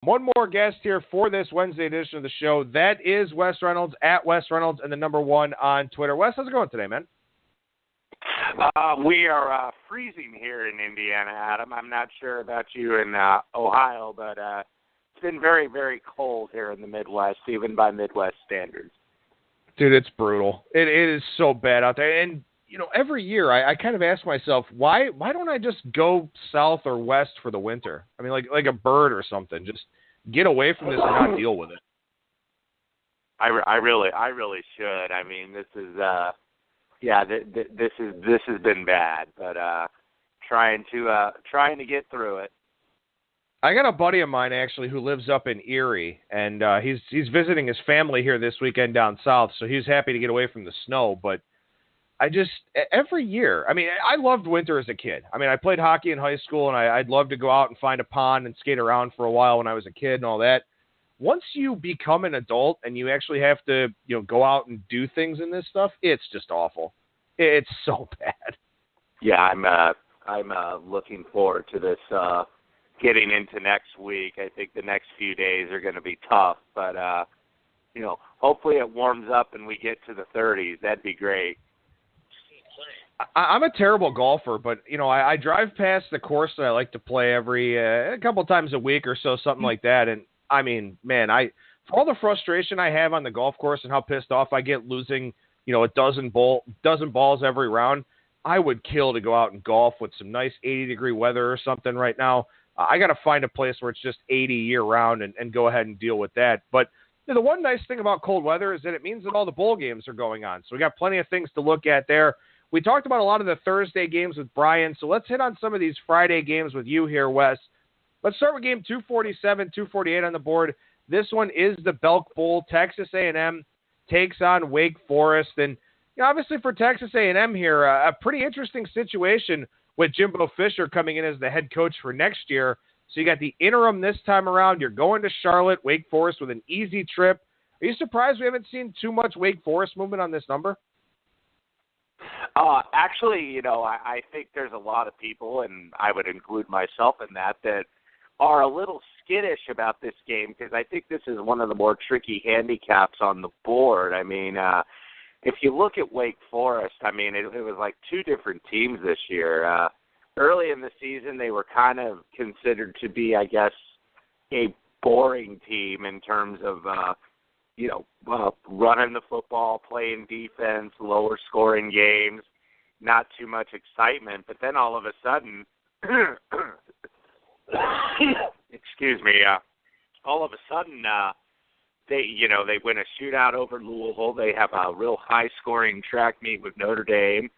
One more guest here for this Wednesday edition of the show. That is Wes Reynolds, at Wes Reynolds, and the number 1 on Twitter. Wes, how's it going today, man? We are freezing here in Indiana, Adam. I'm not sure about you in Ohio, but it's been very, very cold here in the Midwest, even by Midwest standards. Dude, it's brutal. It is so bad out there. And, every year I kind of ask myself, why don't I just go south or west for the winter? I mean, like a bird or something. Just get away from this and not deal with it. I really should. I mean, this is this has been bad, but trying to get through it. I got a buddy of mine actually who lives up in Erie, and he's visiting his family here this weekend down south, so he's happy to get away from the snow. But every year, I mean, I loved winter as a kid. I mean, I played hockey in high school, and I'd love to go out and find a pond and skate around for a while when I was a kid and all that. Once you become an adult and you actually have to, go out and do things in this stuff, it's just awful. It's so bad. Yeah, I'm looking forward to this getting into next week. I think the next few days are going to be tough, but hopefully it warms up and we get to the 30s. That'd be great. I'm a terrible golfer, but I drive past the course that I like to play every a couple times a week or so, something like that. And I mean, man, for all the frustration I have on the golf course and how pissed off I get losing, a dozen balls every round, I would kill to go out and golf with some nice 80-degree weather or something right now. I got to find a place where it's just 80 year-round and go ahead and deal with that. But the one nice thing about cold weather is that it means that all the bowl games are going on. So we got plenty of things to look at there. We talked about a lot of the Thursday games with Brian, so let's hit on some of these Friday games with you here, Wes. Let's start with game 247, 248 on the board. This one is the Belk Bowl. Texas A&M takes on Wake Forest. And obviously for Texas A&M here, a pretty interesting situation with Jimbo Fisher coming in as the head coach for next year. So you got the interim this time around. You're going to Charlotte, Wake Forest with an easy trip. Are you surprised we haven't seen too much Wake Forest movement on this number? Actually, I think there's a lot of people, and I would include myself in that are a little skittish about this game because I think this is one of the more tricky handicaps on the board. I mean, if you look at Wake Forest, I mean, it was like two different teams this year. Early in the season, they were kind of considered to be, I guess, a boring team in terms of running the football, playing defense, lower scoring games, not too much excitement. But then all of a sudden, excuse me, all of a sudden they win a shootout over Louisville. They have a real high scoring track meet with Notre Dame.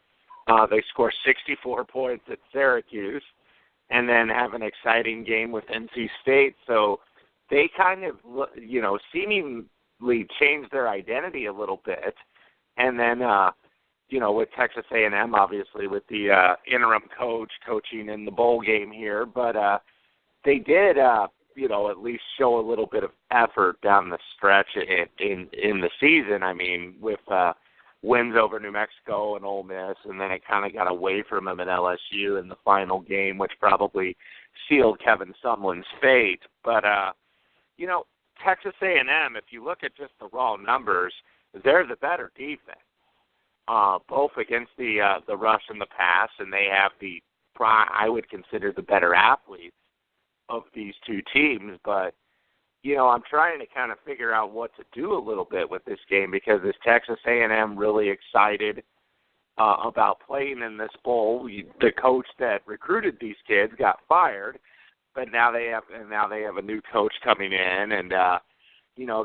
They score 64 points at Syracuse and then have an exciting game with NC State. So they kind of, seemingly changed their identity a little bit. And then, with Texas A&M, obviously, with the interim coach coaching in the bowl game here. But they did, at least show a little bit of effort down the stretch in the season. I mean, with wins over New Mexico and Ole Miss, and then it kind of got away from them at LSU in the final game, which probably sealed Kevin Sumlin's fate. But, Texas A&M, if you look at just the raw numbers, they're the better defense, both against the rush and the pass, and they have I would consider the better athletes of these two teams. But, I'm trying to kind of figure out what to do a little bit with this game because is Texas A&M really excited about playing in this bowl? The coach that recruited these kids got fired, but now they have a new coach coming in, and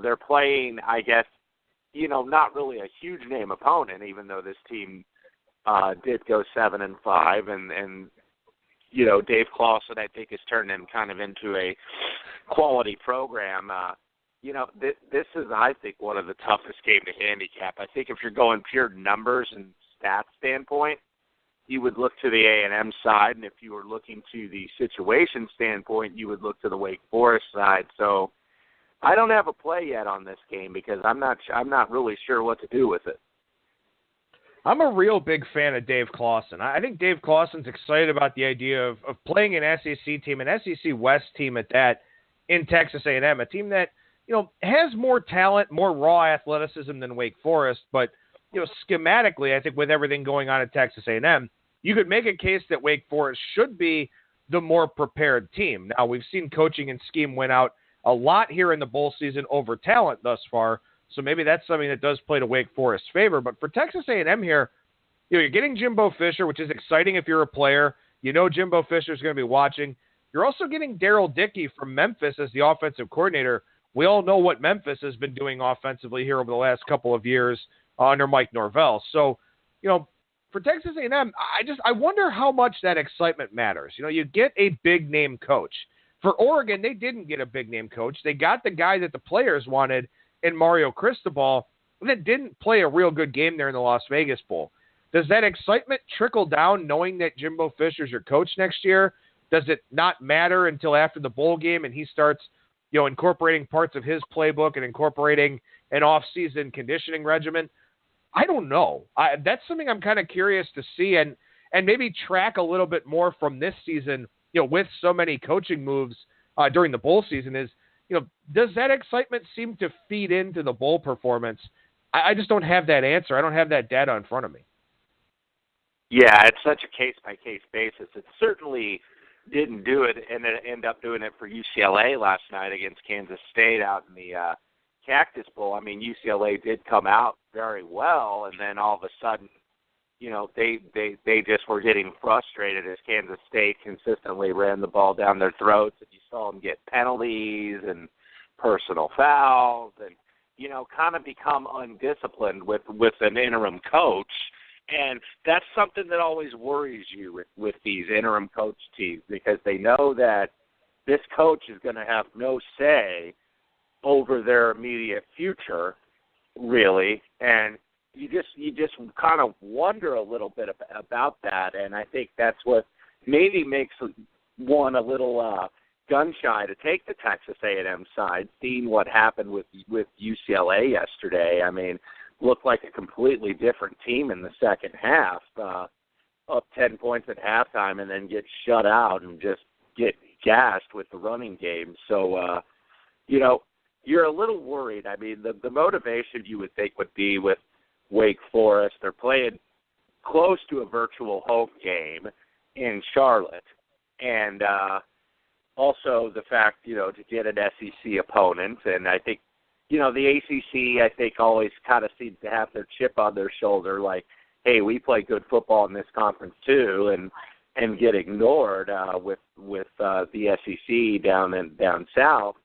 they're playing, I guess, not really a huge name opponent, even though this team did go 7-5, and Dave Clawson, I think, has turned them kind of into a quality program. This is, I think, one of the toughest game to handicap. I think if you're going pure numbers and stats standpoint, you would look to the A&M side, and if you were looking to the situation standpoint, you would look to the Wake Forest side. So I don't have a play yet on this game because I'm not really sure what to do with it. I'm a real big fan of Dave Clawson. I think Dave Clawson's excited about the idea of playing an SEC team, an SEC West team at that, in Texas A&M, a team that, has more talent, more raw athleticism than Wake Forest, but, schematically, I think with everything going on at Texas A&M, you could make a case that Wake Forest should be the more prepared team. Now, we've seen coaching and scheme win out a lot here in the bowl season over talent thus far, so maybe that's something that does play to Wake Forest's favor. But for Texas A&M here, you're getting Jimbo Fisher, which is exciting if you're a player. Jimbo Fisher is going to be watching. You're also getting Darryl Dickey from Memphis as the offensive coordinator. We all know what Memphis has been doing offensively here over the last couple of years under Mike Norvell. So, for Texas A&M, I wonder how much that excitement matters. You get a big-name coach. For Oregon, they didn't get a big-name coach. They got the guy that the players wanted in Mario Cristobal, and that didn't play a real good game there in the Las Vegas Bowl. Does that excitement trickle down knowing that Jimbo Fisher's your coach next year? Does it not matter until after the bowl game and he starts, incorporating parts of his playbook and incorporating an off-season conditioning regimen? I don't know. That's something I'm kind of curious to see and maybe track a little bit more from this season, with so many coaching moves during the bowl season is, does that excitement seem to feed into the bowl performance? I just don't have that answer. I don't have that data in front of me. Yeah, it's such a case-by-case basis. It certainly didn't do it, and it ended up doing it for UCLA last night against Kansas State out in the Cactus Bowl. I mean, UCLA did come out very well, and then all of a sudden, they just were getting frustrated as Kansas State consistently ran the ball down their throats, and you saw them get penalties and personal fouls, and kind of become undisciplined with an interim coach. And that's something that always worries you with these interim coach teams, because they know that this coach is going to have no say over their immediate future, really. And you just kind of wonder a little bit about that. And I think that's what maybe makes one a little gun shy to take the Texas A&M side, seeing what happened with UCLA yesterday. I mean, looked like a completely different team in the second half, up 10 points at halftime and then get shut out and just get gassed with the running game. So, you're a little worried. I mean, the motivation you would think would be with Wake Forest. They're playing close to a virtual home game in Charlotte. And also the fact, to get an SEC opponent. And I think, the ACC, I think, always kind of seems to have their chip on their shoulder, like, hey, we play good football in this conference too, and get ignored with the SEC down south.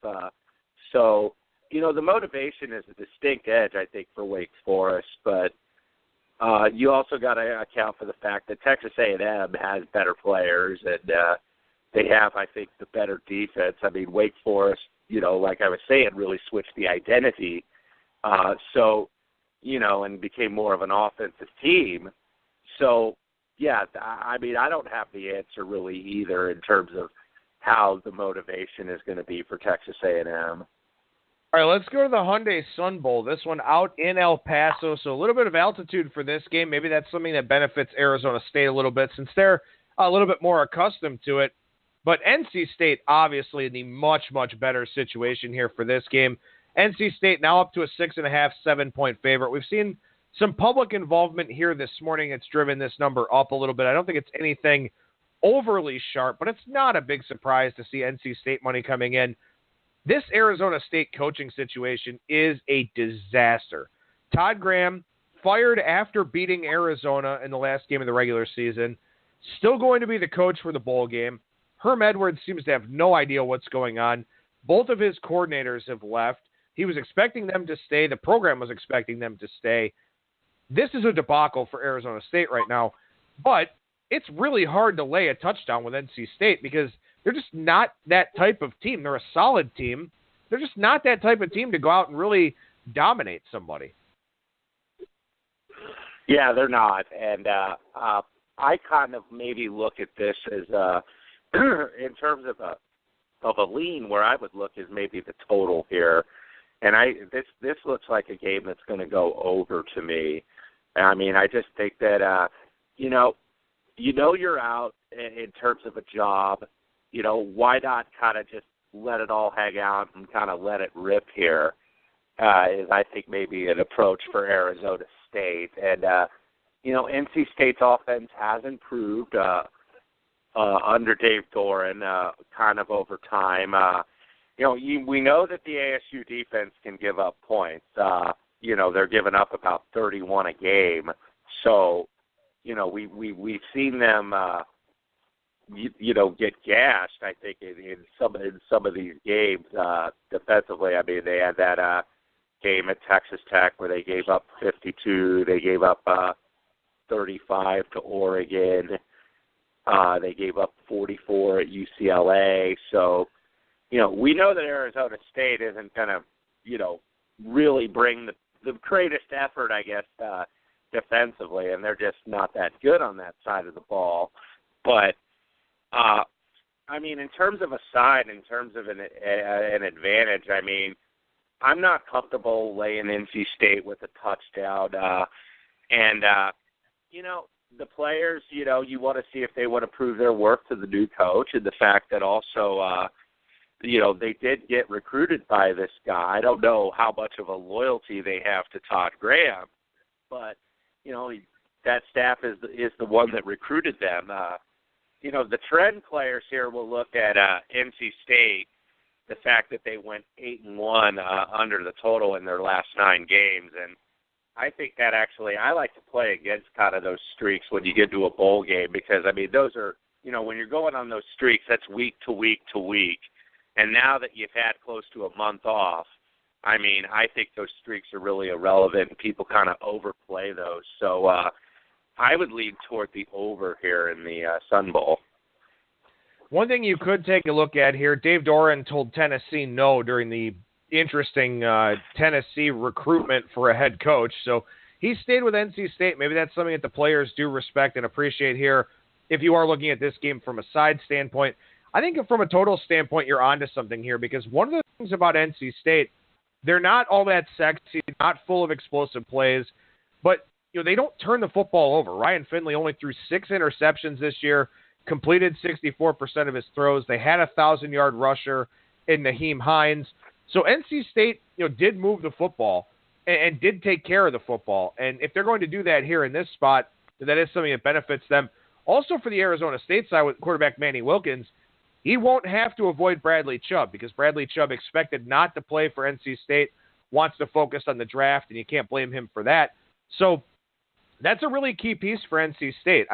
So, the motivation is a distinct edge, I think, for Wake Forest, but you also got to account for the fact that Texas A&M has better players, and they have, I think, the better defense. I mean, Wake Forest, like I was saying, really switched the identity. And became more of an offensive team. So, yeah, I mean, I don't have the answer really either in terms of how the motivation is going to be for Texas A&M. All right, let's go to the Hyundai Sun Bowl. This one out in El Paso, so a little bit of altitude for this game. Maybe that's something that benefits Arizona State a little bit since they're a little bit more accustomed to it. But NC State, obviously, in the much, much better situation here for this game. NC State now up to a 6.5, 7-point favorite. We've seen some public involvement here this morning. It's driven this number up a little bit. I don't think it's anything overly sharp, but it's not a big surprise to see NC State money coming in. This Arizona State coaching situation is a disaster. Todd Graham, fired after beating Arizona in the last game of the regular season, still going to be the coach for the bowl game. Herm Edwards seems to have no idea what's going on. Both of his coordinators have left. He was expecting them to stay. The program was expecting them to stay. This is a debacle for Arizona State right now, but it's really hard to lay a touchdown with NC State because they're just not that type of team. They're a solid team. They're just not that type of team to go out and really dominate somebody. Yeah, they're not. And I kind of maybe look at this as in terms of a lean, where I would look is maybe the total here. And this looks like a game that's going to go over to me. I mean, I just think that you're out in terms of a job. Why not kind of just let it all hang out and kind of let it rip here is, I think, maybe an approach for Arizona State. And, NC State's offense has improved under Dave Doran kind of over time. We know that the ASU defense can give up points. They're giving up about 31 a game. So, we've seen them, get gashed, I think, in some of these games defensively. I mean, they had that game at Texas Tech where they gave up 52. They gave up 35 to Oregon. They gave up 44 at UCLA. So, we know that Arizona State isn't going to, really bring the greatest effort, I guess, defensively, and they're just not that good on that side of the ball. But, in terms of a side, in terms of an advantage, I'm not comfortable laying NC State with a touchdown. The players, you want to see if they want to prove their worth to the new coach, and the fact that also, they did get recruited by this guy. I don't know how much of a loyalty they have to Todd Graham, but, that staff is the one that recruited them. The trend players here will look at NC State, the fact that they went 8-1 under the total in their last 9 games, and I think that actually I like to play against kind of those streaks when you get to a bowl game because, those are, when you're going on those streaks, that's week to week to week. And now that you've had close to a month off, I think those streaks are really irrelevant and people kind of overplay those. So I would lean toward the over here in the Sun Bowl. One thing you could take a look at here, Dave Doran told Tennessee no during the interesting Tennessee recruitment for a head coach. So he stayed with NC State. Maybe that's something that the players do respect and appreciate here. If you are looking at this game from a side standpoint, I think from a total standpoint, you're onto something here because one of the things about NC State, they're not all that sexy, not full of explosive plays, but they don't turn the football over. Ryan Finley only threw 6 interceptions this year, completed 64% of his throws. They had a 1,000-yard rusher in Naheem Hines. So NC State, did move the football and did take care of the football. And if they're going to do that here in this spot, that is something that benefits them. Also for the Arizona State side with quarterback Manny Wilkins, he won't have to avoid Bradley Chubb because Bradley Chubb expected not to play for NC State, wants to focus on the draft, and you can't blame him for that. So that's a really key piece for NC State.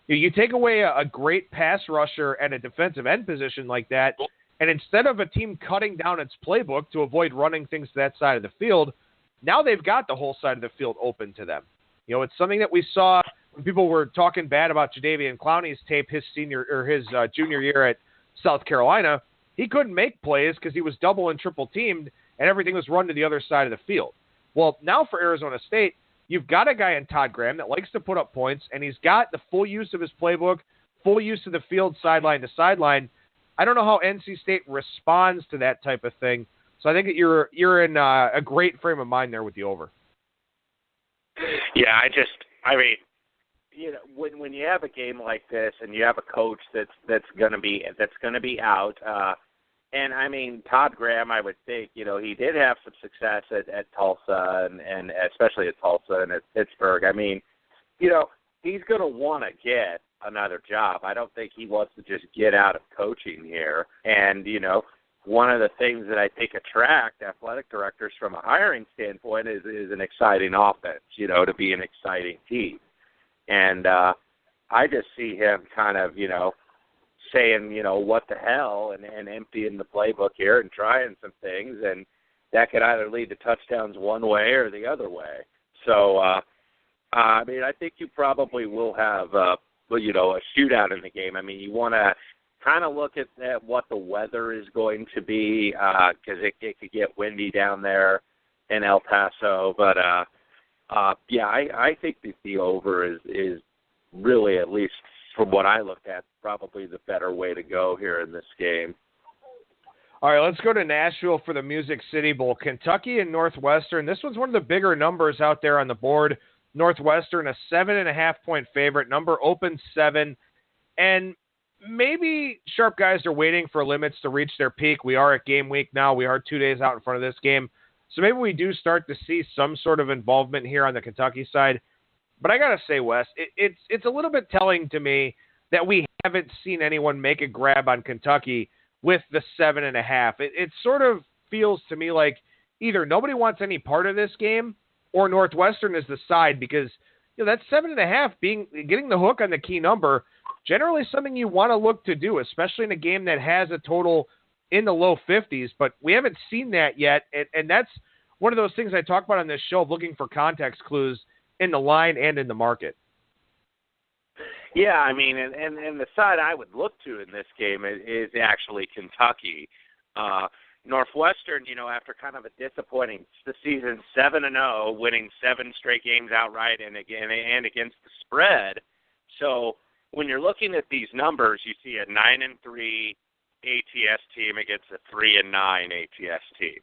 You take away a great pass rusher at a defensive end position like that, and instead of a team cutting down its playbook to avoid running things to that side of the field, now they've got the whole side of the field open to them. It's something that we saw when people were talking bad about Jadeveon Clowney's tape his junior year at South Carolina. He couldn't make plays because he was double and triple teamed, and everything was run to the other side of the field. Well, now for Arizona State, you've got a guy in Todd Graham that likes to put up points, and he's got the full use of his playbook, full use of the field sideline to sideline. I don't know how NC State responds to that type of thing, so I think that you're in a great frame of mind there with the over. Yeah, when you have a game like this and you have a coach that's going to be out, and Todd Graham, I would think he did have some success at Tulsa and especially at Tulsa and at Pittsburgh. He's going to want to get another job. I don't think he wants to just get out of coaching here. And one of the things that I think attract athletic directors from a hiring standpoint is an exciting offense. To be an exciting team. And I just see him kind of, saying, what the hell, and emptying the playbook here and trying some things, and that could either lead to touchdowns one way or the other way. So, I think you probably will have, a shootout in the game. You want to kind of look at what the weather is going to be because it could get windy down there in El Paso, but I think that the over is really, at least from what I looked at, probably the better way to go here in this game. All right, let's go to Nashville for the Music City Bowl. Kentucky and Northwestern. This one's one of the bigger numbers out there on the board. Northwestern, a 7.5-point favorite. Number open 7. And maybe sharp guys are waiting for limits to reach their peak. We are at game week now. We are 2 days out in front of this game. So maybe we do start to see some sort of involvement here on the Kentucky side. But I got to say, Wes, it's a little bit telling to me that we haven't seen anyone make a grab on Kentucky with the 7.5. It sort of feels to me like either nobody wants any part of this game or Northwestern is the side, because that 7.5 getting the hook on the key number, generally something you want to look to do, especially in a game that has a total in the low 50s. But we haven't seen that yet, and that's one of those things I talk about on this show of looking for context clues in the line and in the market. Yeah, I mean, and the side I would look to in this game is actually Kentucky. Northwestern, after kind of a disappointing season, 7-0, winning 7 straight games outright and against the spread. So when you're looking at these numbers, you see a 9-3 ATS team against a 3-9 ATS team,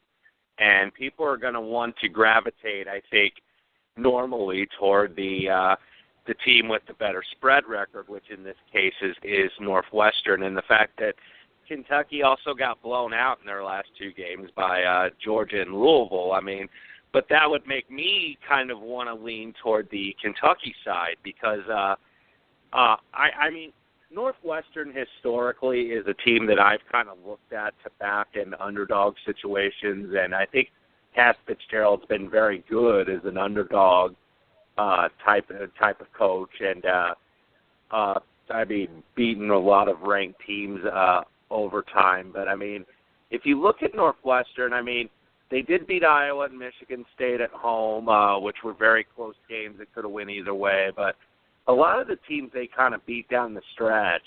and people are going to want to gravitate, I think, normally toward the team with the better spread record, which in this case is Northwestern, and the fact that Kentucky also got blown out in their last 2 games by Georgia and Louisville. I mean, but that would make me kind of want to lean toward the Kentucky side because, I mean, Northwestern historically is a team that I've kind of looked at to back in underdog situations, and I think Cass Fitzgerald's been very good as an underdog type of coach, and I mean, beaten a lot of ranked teams over time. But I mean, if you look at Northwestern, I mean, they did beat Iowa and Michigan State at home, which were very close games that could have went either way. But a lot of the teams they kind of beat down the stretch,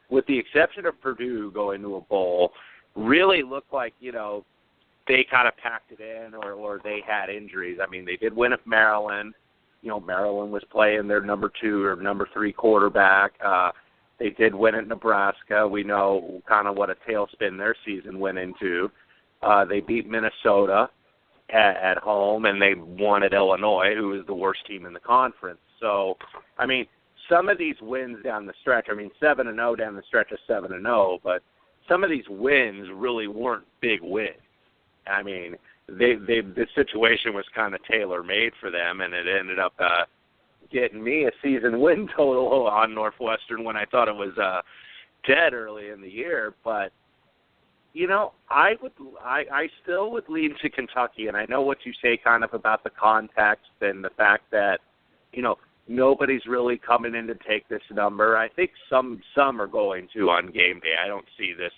with the exception of Purdue going to a bowl, really looked like, they kind of packed it in or they had injuries. I mean, they did win at Maryland. Maryland was playing their number 2 or number 3 quarterback. They did win at Nebraska. We know kind of what a tailspin their season went into. They beat Minnesota at home, and they won at Illinois, who is the worst team in the conference. So, I mean, some of these wins down the stretch, 7-0 down the stretch is 7-0, but some of these wins really weren't big wins. I mean, the situation was kind of tailor-made for them, and it ended up getting me a season win total on Northwestern when I thought it was dead early in the year. But I still would lean to Kentucky, and I know what you say kind of about the context and the fact that nobody's really coming in to take this number. I think some are going to on game day. I don't see this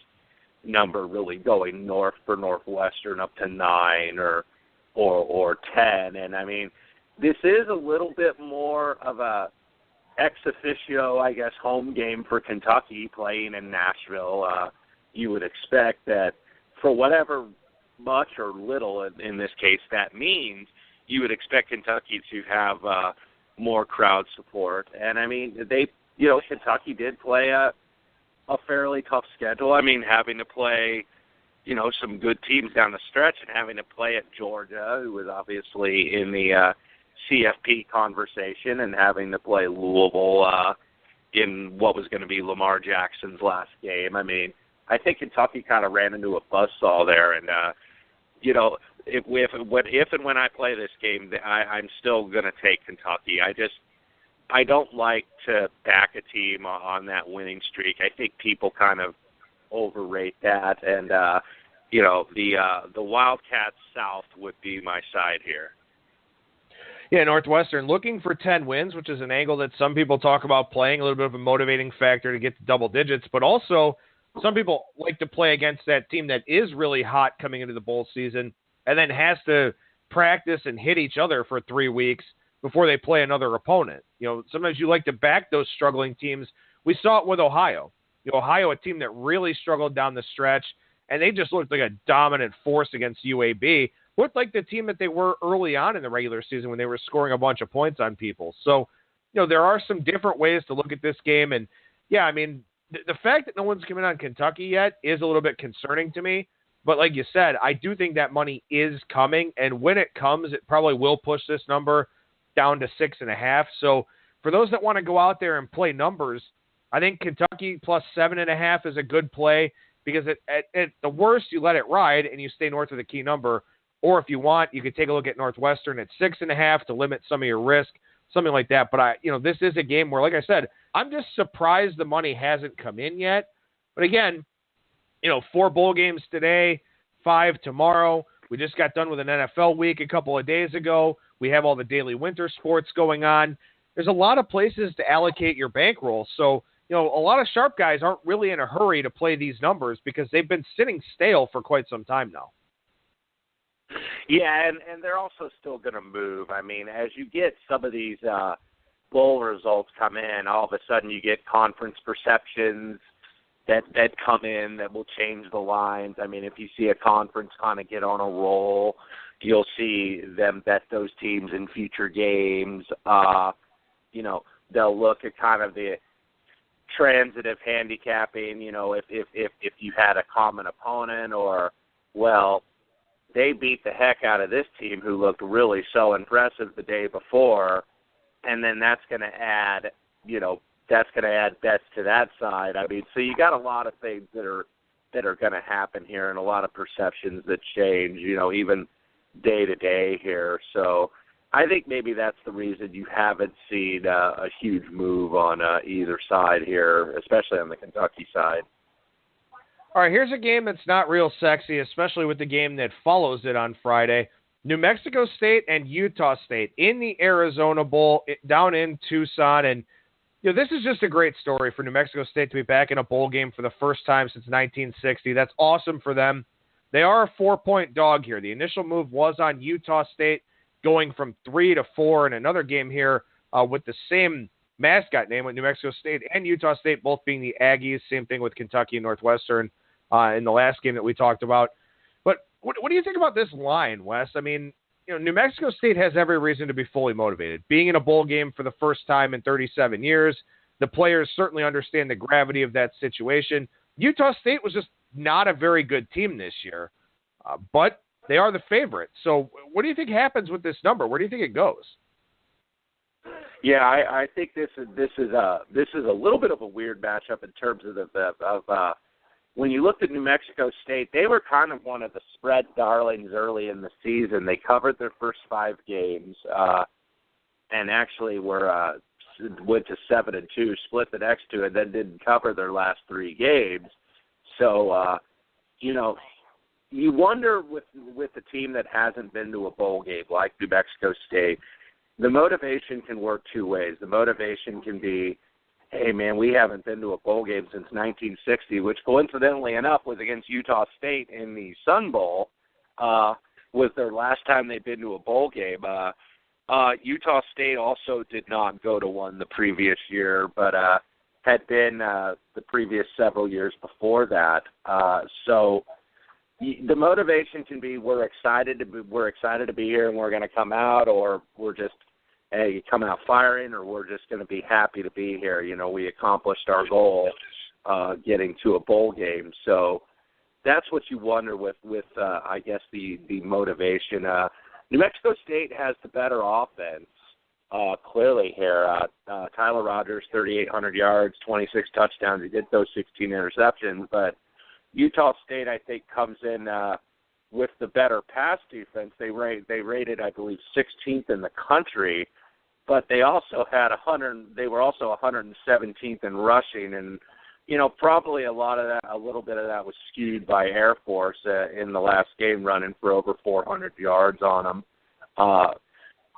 number really going north for Northwestern up to 9 or 10. And I mean, this is a little bit more of a ex officio, I guess, home game for Kentucky playing in Nashville. You would expect that for whatever much or little in this case that means, you would expect Kentucky to have more crowd support. And I mean, Kentucky did play a fairly tough schedule. I mean, having to play, some good teams down the stretch and having to play at Georgia, who was obviously in the CFP conversation, and having to play Louisville in what was going to be Lamar Jackson's last game. I mean, I think Kentucky kind of ran into a buzzsaw there, and if and when I play this game, I'm still going to take Kentucky. I don't like to back a team on that winning streak. I think people kind of overrate that, and the Wildcats South would be my side here. Yeah, Northwestern looking for 10 wins, which is an angle that some people talk about playing, a little bit of a motivating factor to get to double digits, but also some people like to play against that team that is really hot coming into the bowl season and then has to practice and hit each other for 3 weeks before they play another opponent. Sometimes you like to back those struggling teams. We saw it with Ohio. Ohio, a team that really struggled down the stretch, and they just looked like a dominant force against UAB. Looked like the team that they were early on in the regular season when they were scoring a bunch of points on people. So, there are some different ways to look at this game. And, yeah, I mean, the fact that no one's coming on Kentucky yet is a little bit concerning to me. But like you said, I do think that money is coming. And when it comes, it probably will push this number down to 6.5. So for those that want to go out there and play numbers, I think Kentucky plus 7.5 is a good play because at the worst, you let it ride and you stay north of the key number. Or if you want, you could take a look at Northwestern at 6.5 to limit some of your risk, something like that. But this is a game where, like I said, I'm just surprised the money hasn't come in yet. But again, 4 bowl games today, 5 tomorrow. We just got done with an NFL week a couple of days ago. We have all the daily winter sports going on. There's a lot of places to allocate your bankroll. So, a lot of sharp guys aren't really in a hurry to play these numbers because they've been sitting stale for quite some time now. Yeah, and they're also still going to move. I mean, as you get some of these bowl results come in, all of a sudden you get conference perceptions that come in that will change the lines. I mean, if you see a conference kind of get on a roll, you'll see them bet those teams in future games. They'll look at kind of the transitive handicapping, if you had a common opponent or, well, they beat the heck out of this team who looked really so impressive the day before, and then that's going to add bets to that side. I mean, so you got a lot of things that are going to happen here and a lot of perceptions that change, even day to day here. So I think maybe that's the reason you haven't seen a huge move on either side here, especially on the Kentucky side. All right, here's a game that's not real sexy, especially with the game that follows it on Friday. New Mexico State and Utah State in the Arizona Bowl down in Tucson. And, this is just a great story for New Mexico State to be back in a bowl game for the first time since 1960. That's awesome for them. They are a 4-point dog here. The initial move was on Utah State going from 3 to 4 in another game here with the same mascot name with New Mexico State and Utah State both being the Aggies. Same thing with Kentucky and Northwestern in the last game that we talked about. But what do you think about this line, Wes? I mean, New Mexico State has every reason to be fully motivated. Being in a bowl game for the first time in 37 years, the players certainly understand the gravity of that situation. Utah State was just not a very good team this year, but they are the favorite. So what do you think happens with this number? Where do you think it goes? Yeah, I think this is a little bit of a weird matchup in terms of when you looked at New Mexico State, they were kind of one of the spread darlings early in the season. They covered their first 5 games and actually went to 7-2, split the next 2, and then didn't cover their last 3 games. So, you wonder with the team that hasn't been to a bowl game like New Mexico State, the motivation can work 2 ways. The motivation can be, hey, man, we haven't been to a bowl game since 1960, which coincidentally enough was against Utah State in the Sun Bowl, was their last time they'd been to a bowl game. Utah State also did not go to one the previous year, but had been the previous several years before that. So the motivation can be we're excited to be here and we're going to come out, or we're just come out firing, or we're just going to be happy to be here. We accomplished our goal, getting to a bowl game. So that's what you wonder with I guess the motivation. New Mexico State has the better offense, clearly here. Tyler Rogers, 3,800 yards, 26 touchdowns. He did those 16 interceptions, but Utah State, I think, comes in with the better pass defense. They rated, I believe, 16th in the country, but they also had They were also 117th in rushing, and probably a little bit of that was skewed by Air Force in the last game, running for over 400 yards on them.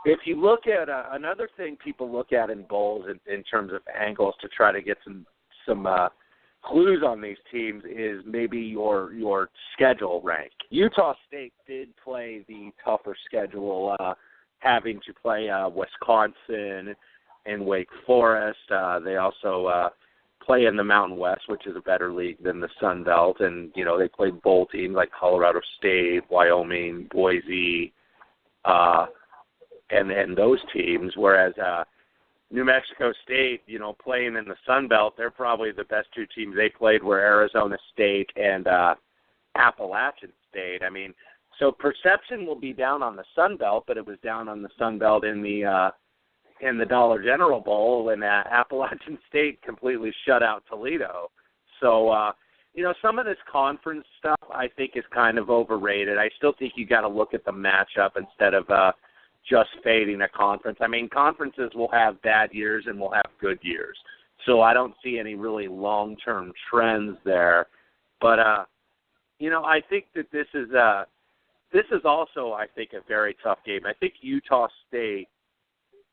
If you look at another thing people look at in bowls in terms of angles to try to get some clues on these teams is maybe your schedule rank. Utah State did play the tougher schedule, having to play Wisconsin and Wake Forest. They also play in the Mountain West, which is a better league than the Sun Belt, and they played bowl teams like Colorado State, Wyoming, Boise, and those teams. Whereas New Mexico State, playing in the Sun Belt, they're probably the best 2 teams they played were Arizona State and Appalachian State. I mean, so perception will be down on the Sun Belt, but it was down on the Sun Belt in the in the Dollar General Bowl, and Appalachian State completely shut out Toledo. So, some of this conference stuff I think is kind of overrated. I still think you got to look at the matchup instead of just fading a conference. I mean, conferences will have bad years and will have good years. So I don't see any really long-term trends there. But, I think that this is also, I think, a very tough game. I think Utah State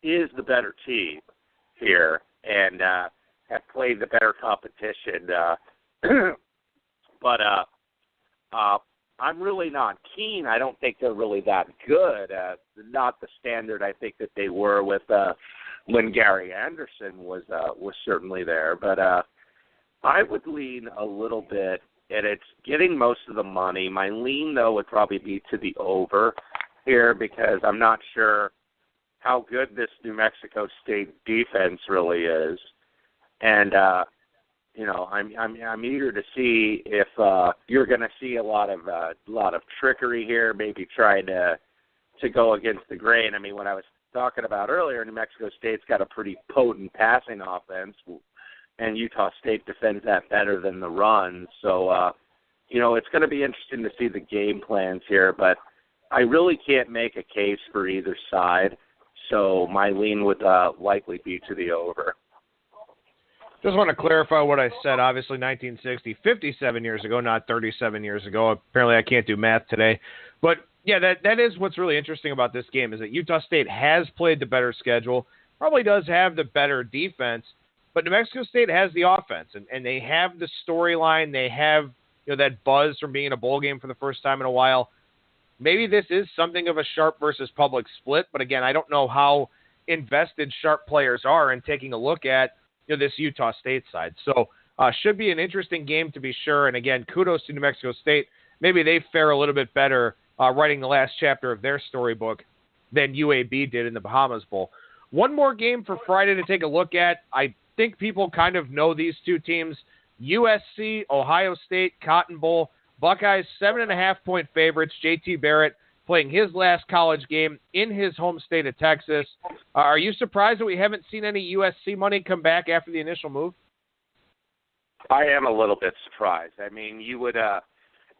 is the better team here and have played the better competition. But I'm really not keen. I don't think they're really that good. Not the standard I think that they were with when Gary Anderson was certainly there. But I would lean a little bit, and it's getting most of the money. My lean, though, would probably be to the over here because I'm not sure how good this New Mexico State defense really is. And I'm eager to see if you're going to see a lot of trickery here, maybe trying to go against the grain. I mean, what I was talking about earlier, New Mexico State's got a pretty potent passing offense, and Utah State defends that better than the run. So, it's going to be interesting to see the game plans here, but I really can't make a case for either side. So my lean would likely be to the over. Just want to clarify what I said. Obviously, 1960, 57 years ago, not 37 years ago. Apparently, I can't do math today. But, yeah, that is what's really interesting about this game is that Utah State has played the better schedule, probably does have the better defense, but New Mexico State has the offense, and they have the storyline. They have that buzz from being in a bowl game for the first time in a while. Maybe this is something of a Sharp versus Public split, but, again, I don't know how invested Sharp players are in taking a look at this Utah State side. So should be an interesting game to be sure. And again, kudos to New Mexico State. Maybe they fare a little bit better writing the last chapter of their storybook than UAB did in the Bahamas Bowl. One more game for Friday to take a look at. I think people kind of know these two teams. USC, Ohio State, Cotton Bowl. Buckeyes 7.5-point favorites. JT Barrett playing his last college game in his home state of Texas. Are you surprised that we haven't seen any USC money come back after the initial move? I am a little bit surprised. I mean, you would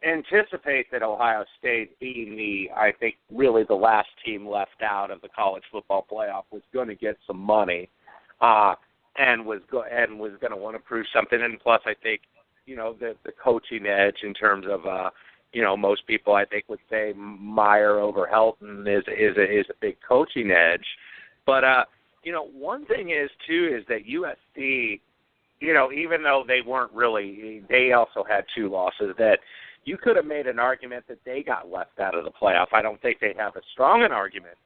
anticipate that Ohio State, being I think, really the last team left out of the college football playoff, was going to get some money and was going to want to prove something. And plus, I think, the coaching edge in terms of most people, I think, would say Meyer over Helton is a big coaching edge. But, one thing is, too, is that USC, even though they weren't really, they also had two losses, that you could have made an argument that they got left out of the playoff. I don't think they have as strong an argument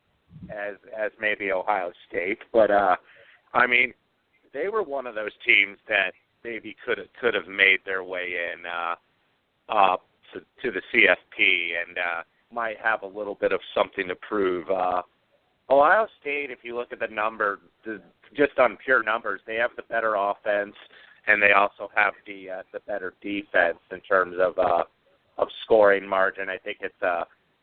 as maybe Ohio State. But, I mean, they were one of those teams that maybe could have made their way in to the CFP and might have a little bit of something to prove. Ohio State, if you look at the number, just on pure numbers, they have the better offense, and they also have the better defense in terms of scoring margin. I think it's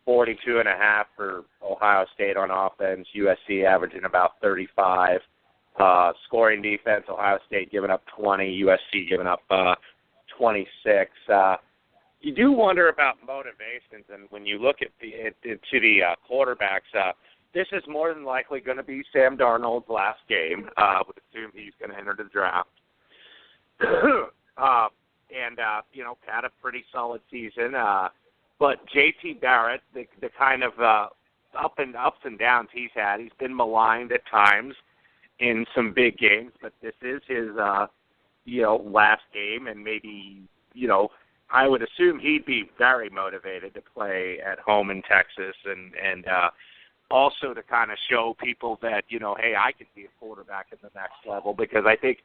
42.5 for Ohio State on offense, USC averaging about 35. Scoring defense, Ohio State giving up 20, USC giving up 26. You do wonder about motivations, and when you look at the quarterbacks, this is more than likely going to be Sam Darnold's last game. I would assume he's going to enter the draft. Had a pretty solid season. But J.T. Barrett, the kind of ups and downs he's had, he's been maligned at times in some big games, but this is his, last game, and maybe, I would assume he'd be very motivated to play at home in Texas and also to kind of show people that, hey, I could be a quarterback at the next level, because I think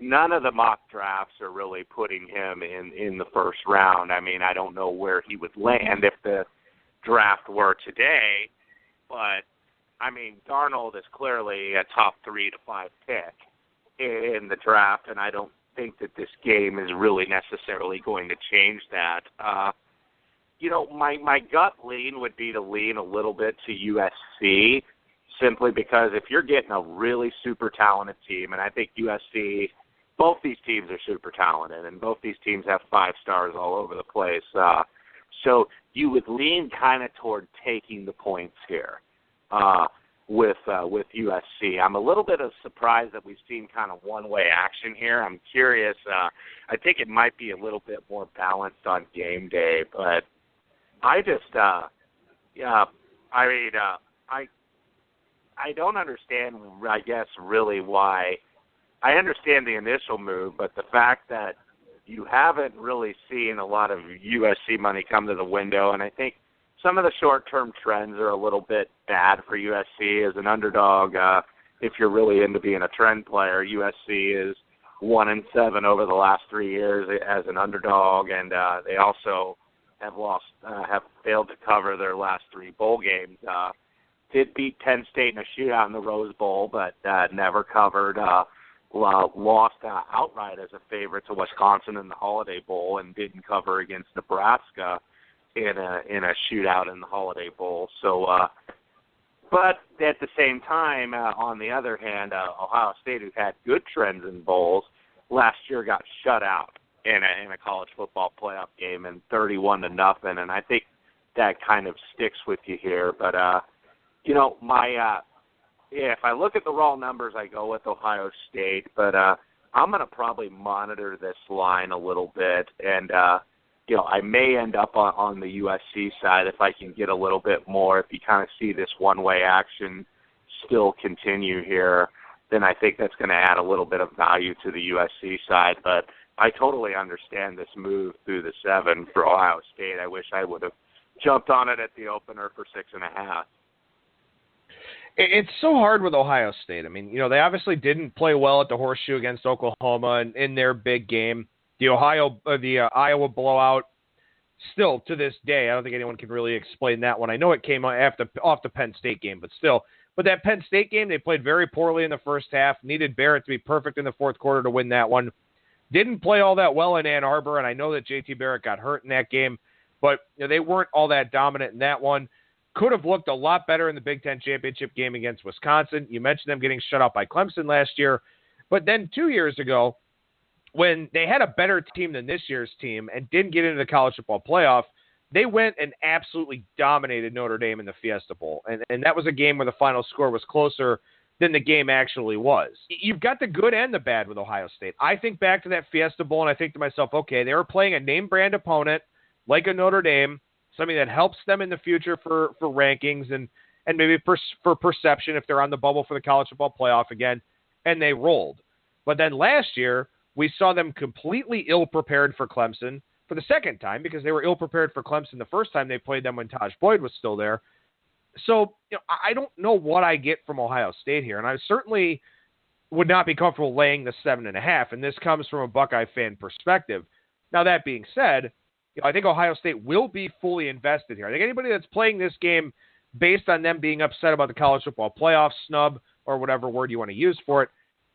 none of the mock drafts are really putting him in the first round. I mean, I don't know where he would land if the draft were today, but, I mean, Darnold is clearly a top 3 to 5 pick in the draft, and I don't think that this game is really necessarily going to change that. My gut lean would be to lean a little bit to USC simply because if you're getting a really super talented team, and I think USC, both these teams are super talented, and both these teams have 5 stars all over the place. So you would lean kind of toward taking the points here with USC. I'm a little bit of surprised that we've seen kind of one-way action here. I'm curious. I think it might be a little bit more balanced on game day, but I just, I don't understand, I guess, really why. I understand the initial move, but the fact that you haven't really seen a lot of USC money come to the window, and I think some of the short-term trends are a little bit bad for USC as an underdog. If you're really into being a trend player, USC is 1-7 over the last 3 years as an underdog, and they also have failed to cover their last 3 bowl games. Did beat Penn State in a shootout in the Rose Bowl, but never covered. Lost outright as a favorite to Wisconsin in the Holiday Bowl, and didn't cover against Nebraska in a shootout in the Holiday Bowl. So, but at the same time, on the other hand, Ohio State, who had good trends in bowls, last year got shut out in a college football playoff game and 31-0, and I think that kind of sticks with you here. But if I look at the raw numbers, I go with Ohio State, but I'm going to probably monitor this line a little bit, and I may end up on the USC side if I can get a little bit more. If you kind of see this one-way action still continue here, then I think that's going to add a little bit of value to the USC side. But I totally understand this move through the 7 for Ohio State. I wish I would have jumped on it at the opener for 6.5. It's so hard with Ohio State. I mean, they obviously didn't play well at the Horseshoe against Oklahoma in their big game. The Iowa blowout, still to this day, I don't think anyone can really explain that one. I know it came off the Penn State game, but still. But that Penn State game, they played very poorly in the first half. Needed Barrett to be perfect in the fourth quarter to win that one. Didn't play all that well in Ann Arbor, and I know that JT Barrett got hurt in that game, but they weren't all that dominant in that one. Could have looked a lot better in the Big Ten championship game against Wisconsin. You mentioned them getting shut out by Clemson last year. But then 2 years ago, when they had a better team than this year's team and didn't get into the college football playoff, they went and absolutely dominated Notre Dame in the Fiesta Bowl. And that was a game where the final score was closer than the game actually was. You've got the good and the bad with Ohio State. I think back to that Fiesta Bowl, and I think to myself, okay, they were playing a name-brand opponent like a Notre Dame, something that helps them in the future for rankings and maybe for perception if they're on the bubble for the college football playoff again, and they rolled. But then last year, we saw them completely ill-prepared for Clemson for the second time because they were ill-prepared for Clemson the first time they played them when Taj Boyd was still there. So I don't know what I get from Ohio State here, and I certainly would not be comfortable laying the 7.5, and this comes from a Buckeye fan perspective. Now, that being said, I think Ohio State will be fully invested here. I think anybody that's playing this game based on them being upset about the college football playoff snub or whatever word you want to use for it,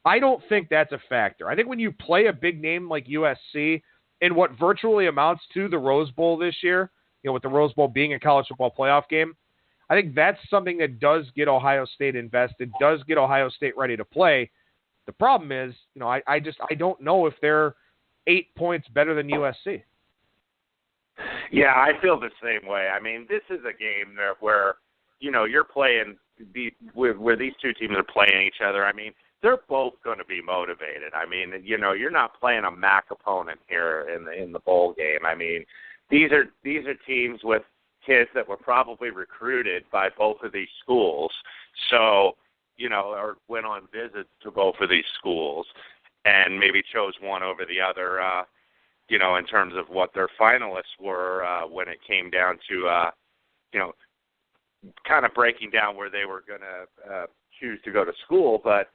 I don't think that's a factor. I think when you play a big name like USC in what virtually amounts to the Rose Bowl this year, with the Rose Bowl being a college football playoff game, I think that's something that does get Ohio State invested, does get Ohio State ready to play. The problem is, I don't know if they're 8 points better than USC. Yeah, I feel the same way. I mean, this is a game where, you're playing where these two teams are playing each other. I mean, they're both going to be motivated. I mean, you're not playing a MAC opponent here in the bowl game. I mean, these are teams with kids that were probably recruited by both of these schools. So, or went on visits to both of these schools and maybe chose one over the other, in terms of what their finalists were when it came down to, kind of breaking down where they were going to choose to go to school. But,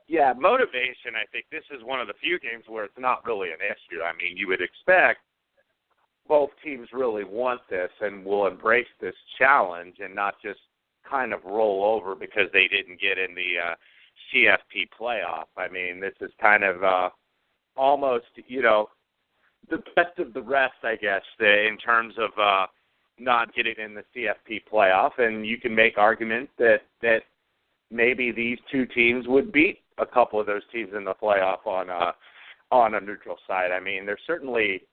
yeah, motivation, I think this is one of the few games where it's not really an issue. I mean, you would expect both teams really want this and will embrace this challenge and not just kind of roll over because they didn't get in the CFP playoff. I mean, this is kind of almost, the best of the rest, I guess, in terms of not getting in the CFP playoff. And you can make argument that maybe these two teams would beat a couple of those teams in the playoff on a neutral site. I mean, they're certainly,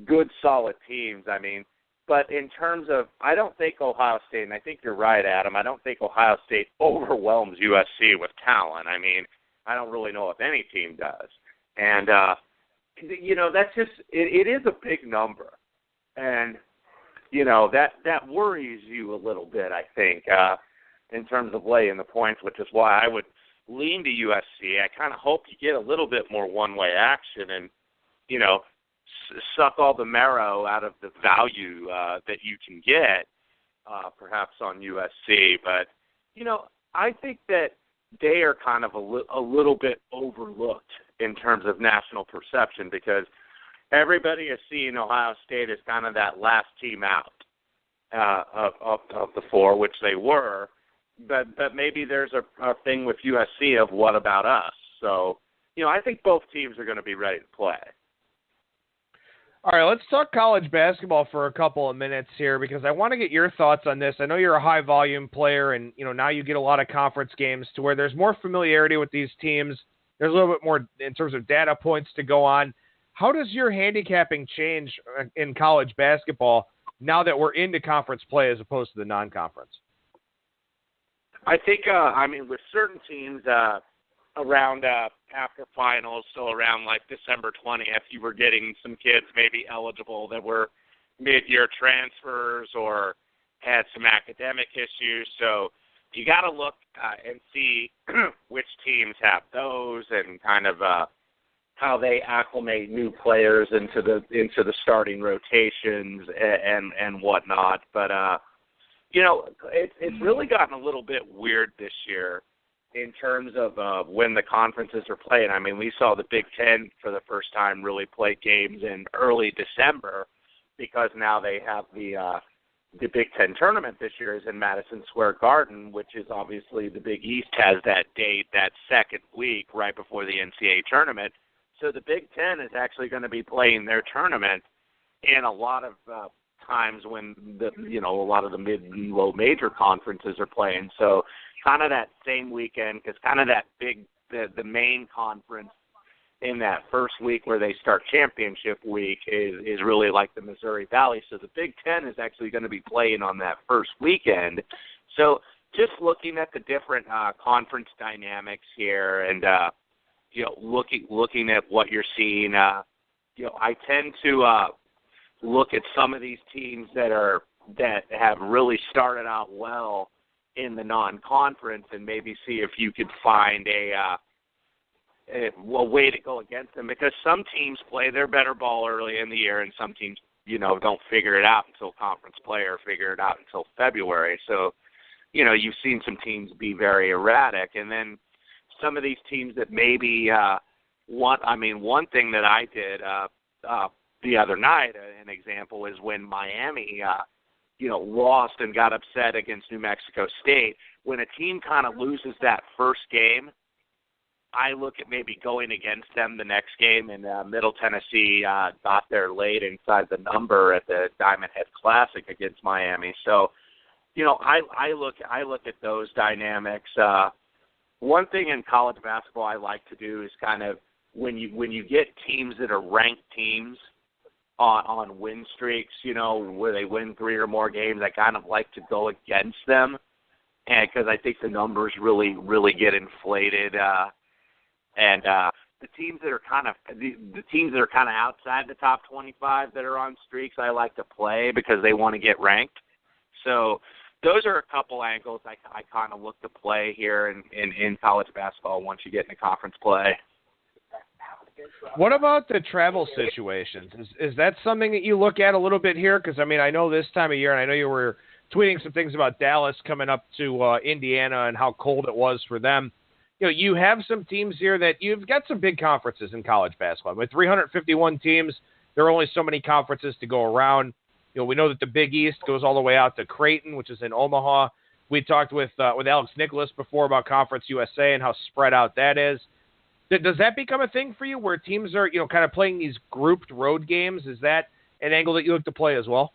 good, solid teams. I mean, but in terms of, I don't think Ohio State, and I think you're right, Adam, I don't think Ohio State overwhelms USC with talent. I mean, I don't really know if any team does. And, that's just, it is a big number. And, that worries you a little bit, I think, in terms of laying the points, which is why I would lean to USC. I kind of hope you get a little bit more one-way action and, suck all the marrow out of the value that you can get, perhaps on USC. But, I think that they are kind of a little bit overlooked in terms of national perception because everybody is seeing Ohio State as kind of that last team out of the four, which they were. But maybe there's a thing with USC of what about us? So, I think both teams are going to be ready to play. All right, let's talk college basketball for a couple of minutes here because I want to get your thoughts on this. I know you're a high-volume player, and now you get a lot of conference games to where there's more familiarity with these teams. There's a little bit more in terms of data points to go on. How does your handicapping change in college basketball now that we're into conference play as opposed to the non-conference? I think, with certain teams around after finals, so around like December 20th, you were getting some kids maybe eligible that were mid-year transfers or had some academic issues. So you got to look and see which teams have those and kind of how they acclimate new players into the starting rotations and whatnot. But it's really gotten a little bit weird this year in terms of when the conferences are playing. I mean, we saw the Big Ten for the first time really play games in early December because now they have the Big Ten tournament this year is in Madison Square Garden, which is obviously the Big East has that date, that second week right before the NCAA tournament. So the Big Ten is actually going to be playing their tournament in a lot of times when a lot of the mid and low major conferences are playing. So kind of that same weekend, because kind of that the main conference in that first week where they start championship week is really like the Missouri Valley. So the Big Ten is actually going to be playing on that first weekend. So just looking at the different conference dynamics here and, looking at what you're seeing, I tend to look at some of these teams that have really started out well in the non-conference and maybe see if you could find a way to go against them, because some teams play their better ball early in the year and some teams, don't figure it out until conference play or figure it out until February. So, you've seen some teams be very erratic. And then some of these teams that maybe one thing that I did the other night, an example, is when Miami lost and got upset against New Mexico State. When a team kind of loses that first game, I look at maybe going against them the next game, and Middle Tennessee got there late inside the number at the Diamond Head Classic against Miami. So, I look at those dynamics. One thing in college basketball I like to do is kind of when you get teams that are ranked teams on win streaks, where they win 3 or more games, I kind of like to go against them, and because I think the numbers really, really get inflated. And the teams that are kind of outside the top 25 that are on streaks, I like to play because they want to get ranked. So those are a couple angles I kind of look to play here in college basketball once you get into conference play. What about the travel situations? Is that something that you look at a little bit here? Because, I know this time of year, and I know you were tweeting some things about Dallas coming up to Indiana and how cold it was for them. You have some teams here that you've got some big conferences in college basketball. With 351 teams, there are only so many conferences to go around. We know that the Big East goes all the way out to Creighton, which is in Omaha. We talked with Alex Nicholas before about Conference USA and how spread out that is. Does that become a thing for you where teams are, kind of playing these grouped road games? Is that an angle that you look to play as well?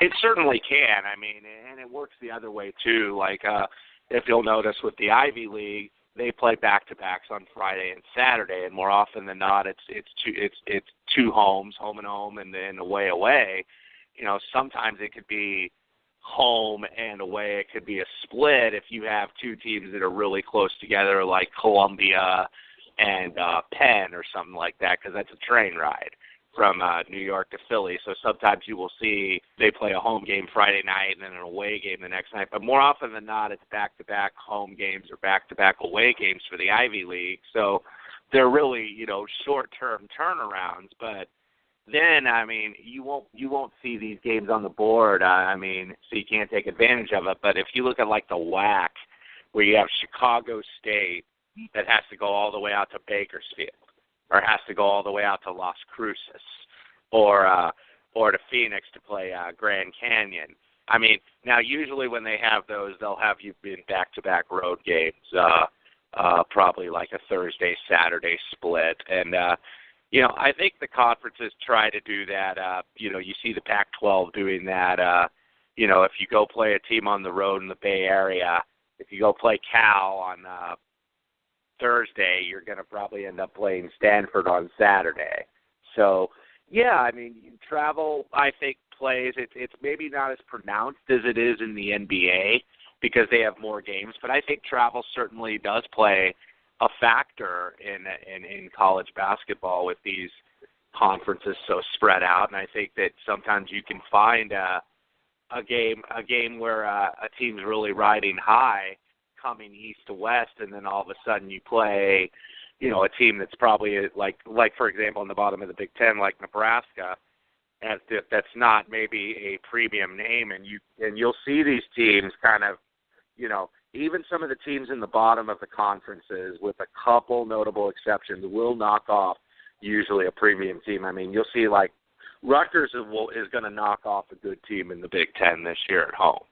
It certainly can. And it works the other way too. Like, if you'll notice with the Ivy League, they play back-to-backs on Friday and Saturday, and more often than not, it's two homes, home and home, and then away. You know, sometimes it could be home and away. It could be a split if you have two teams that are really close together, like Columbia and Penn or something like that, because that's a train ride from New York to Philly. So sometimes you will see they play a home game Friday night and then an away game the next night. But more often than not, it's back-to-back home games or back-to-back away games for the Ivy League. So they're really, you know, short-term turnarounds. But then, I mean, you won't see these games on the board. I mean, so you can't take advantage of it. But if you look at like the WAC, where you have Chicago State that has to go all the way out to Bakersfield, or has to go all the way out to Las Cruces, or to Phoenix to play Grand Canyon. I mean, now usually when they have those, they'll have you in back-to-back road games, probably like a Thursday, Saturday split. And, you know, I think the conferences try to do that. You know, you see the Pac-12 doing that. You know, if you go play a team on the road in the Bay Area, if you go play Cal on Thursday, you're going to probably end up playing Stanford on Saturday. So, yeah, I mean, travel, I think, plays. It's maybe not as pronounced as it is in the NBA because they have more games, but I think travel certainly does play a factor in college basketball with these conferences so spread out. And I think that sometimes you can find a game where a team's really riding high, coming east to west, and then all of a sudden you play, you know, a team that's probably like for example in the bottom of the Big Ten, like Nebraska, and that's not maybe a premium name, and you'll see these teams kind of, you know, even some of the teams in the bottom of the conferences, with a couple notable exceptions, will knock off usually a premium team. I mean, you'll see like Rutgers is going to knock off a good team in the Big Ten this year at home.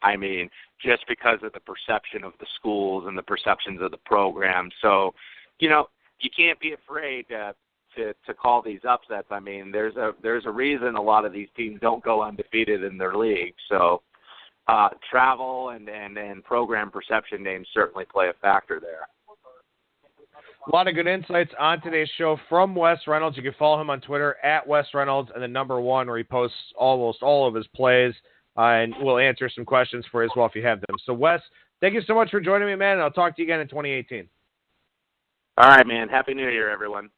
I mean, just because of the perception of the schools and the perceptions of the program. So, you know, you can't be afraid to call these upsets. I mean, there's a reason a lot of these teams don't go undefeated in their league. So travel and program perception names certainly play a factor there. A lot of good insights on today's show from Wes Reynolds. You can follow him on Twitter at Wes Reynolds and the number 1, where he posts almost all of his plays. And we'll answer some questions for you as well if you have them. So, Wes, thank you so much for joining me, man, and I'll talk to you again in 2018. All right, man. Happy New Year, everyone.